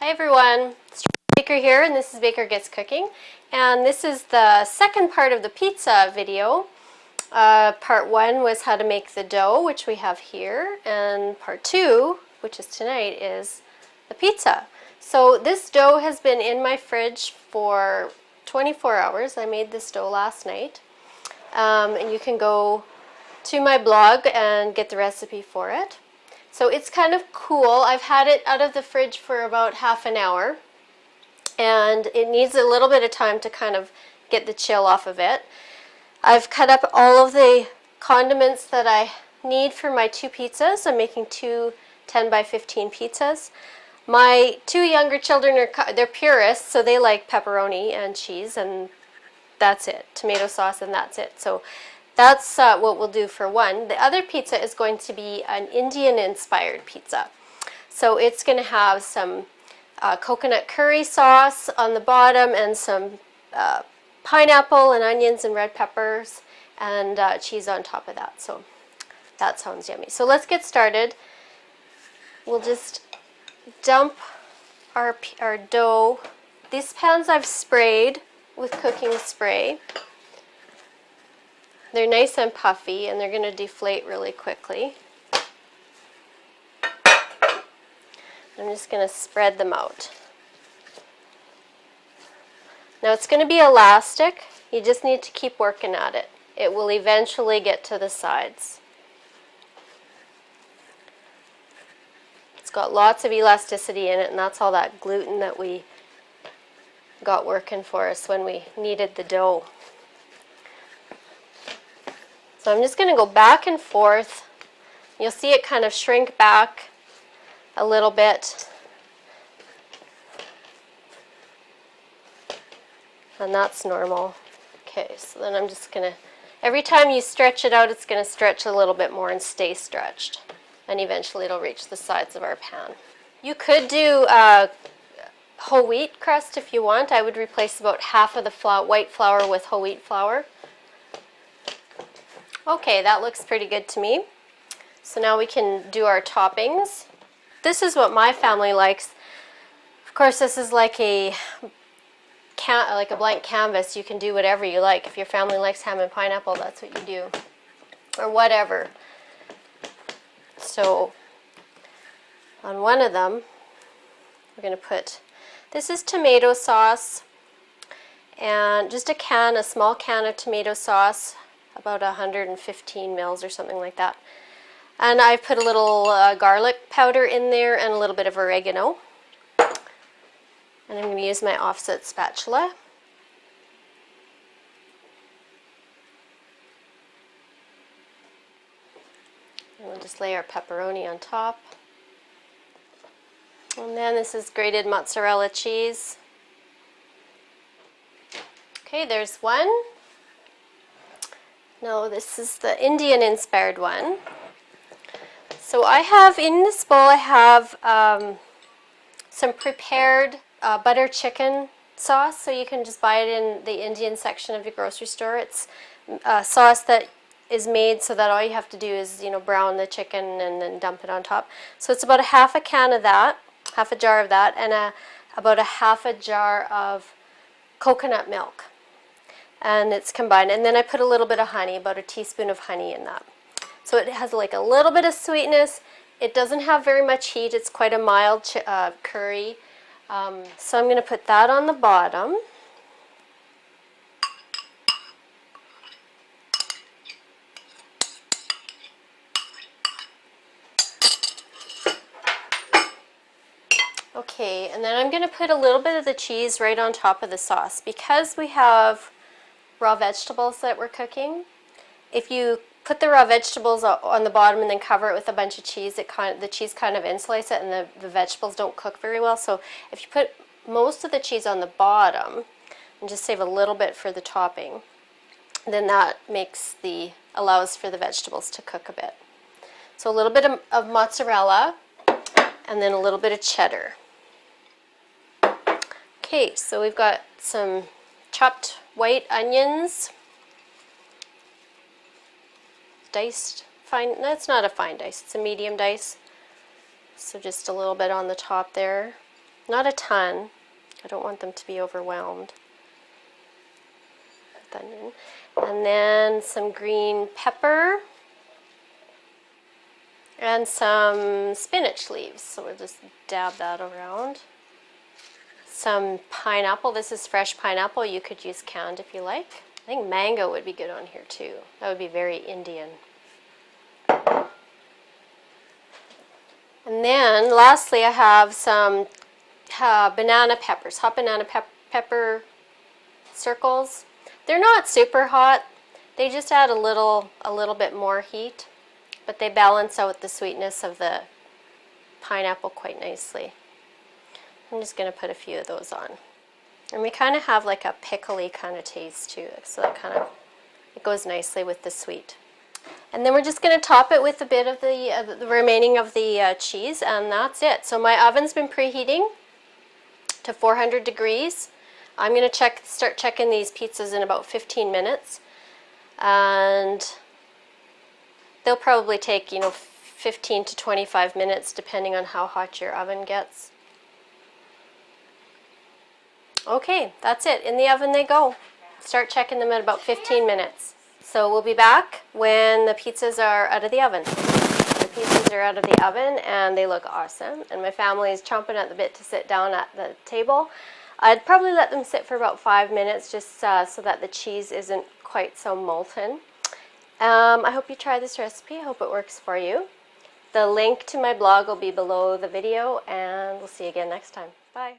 Hi everyone, it's Baker here, and this is Baker Gets Cooking, and this is the second part of the pizza video. Part one was how to make the dough, which we have here, and part two, which is tonight, is the pizza. So this dough has been in my fridge for 24 hours. I made this dough last night, and you can go to my blog and get the recipe for it. So it's kind of cool. I've had it out of the fridge for about half an hour, and it needs a little bit of time to kind of get the chill off of it. I've cut up all of the condiments that I need for my two pizzas. I'm making two 10 by 15 pizzas. My two younger children they're purists, so they like pepperoni and cheese, and that's it. Tomato sauce, and that's it. So that's what we'll do for one. The other pizza is going to be an Indian-inspired pizza. So it's going to have some coconut curry sauce on the bottom and some pineapple and onions and red peppers and cheese on top of that. So that sounds yummy. So let's get started. We'll just dump our dough. These pans I've sprayed with cooking spray. They're nice and puffy, and they're going to deflate really quickly. I'm just going to spread them out. Now it's going to be elastic. You just need to keep working at it. It will eventually get to the sides. It's got lots of elasticity in it, and that's all that gluten that we got working for us when we kneaded the dough. So I'm just going to go back and forth. You'll see it kind of shrink back a little bit. And that's normal. Okay, so then I'm just going to, every time you stretch it out, it's going to stretch a little bit more and stay stretched. And eventually it'll reach the sides of our pan. You could do whole wheat crust if you want. I would replace about half of the white flour with whole wheat flour. Okay, that looks pretty good to me. So now we can do our toppings. This is what my family likes. Of course, this is like a blank canvas. You can do whatever you like. If your family likes ham and pineapple, that's what you do. Or whatever. So on one of them, we're going to put, this is tomato sauce, and just a small can of tomato sauce, about 115 mils or something like that. And I've put a little garlic powder in there and a little bit of oregano. And I'm going to use my offset spatula. And we'll just lay our pepperoni on top. And then this is grated mozzarella cheese. Okay, there's one. No, this is the Indian-inspired one. So I have, in this bowl, I have some prepared butter chicken sauce. So you can just buy it in the Indian section of your grocery store. It's sauce that is made so that all you have to do is, brown the chicken and then dump it on top. So it's about a half a can of that, half a jar of that, and about a half a jar of coconut milk. And it's combined. And then I put a little bit of honey, about a teaspoon of honey in that. So it has like a little bit of sweetness. It doesn't have very much heat. It's quite a mild curry. So I'm going to put that on the bottom. Okay, and then I'm going to put a little bit of the cheese right on top of the sauce. Because we have raw vegetables that we're cooking, if you put the raw vegetables on the bottom and then cover it with a bunch of cheese, the cheese kind of insulates it, and the vegetables don't cook very well. So if you put most of the cheese on the bottom and just save a little bit for the topping, then that allows for the vegetables to cook a bit. So a little bit of mozzarella and then a little bit of cheddar. Okay, so we've got some chopped white onions, diced fine. That's not a fine dice, it's a medium dice. So just a little bit on the top there. Not a ton. I don't want them to be overwhelmed. Put that in. And then some green pepper and some spinach leaves. So we'll just dab that around. Some pineapple. This is fresh pineapple. You could use canned if you like. I think mango would be good on here too. That would be very Indian. And then lastly I have some banana peppers, hot banana pepper circles. They're not super hot. They just add a little bit more heat, but they balance out the sweetness of the pineapple quite nicely. I'm just going to put a few of those on. And we kind of have like a pickly kind of taste to it, so it goes nicely with the sweet. And then we're just going to top it with a bit of the remaining of the cheese, and that's it. So my oven's been preheating to 400 degrees. I'm going to start checking these pizzas in about 15 minutes. And they'll probably take, 15 to 25 minutes depending on how hot your oven gets. Okay, that's it. In the oven they go. Start checking them at about 15 minutes. So we'll be back when the pizzas are out of the oven. The pizzas are out of the oven and they look awesome. And my family is chomping at the bit to sit down at the table. I'd probably let them sit for about 5 minutes just so that the cheese isn't quite so molten. I hope you try this recipe. I hope it works for you. The link to my blog will be below the video, and we'll see you again next time. Bye.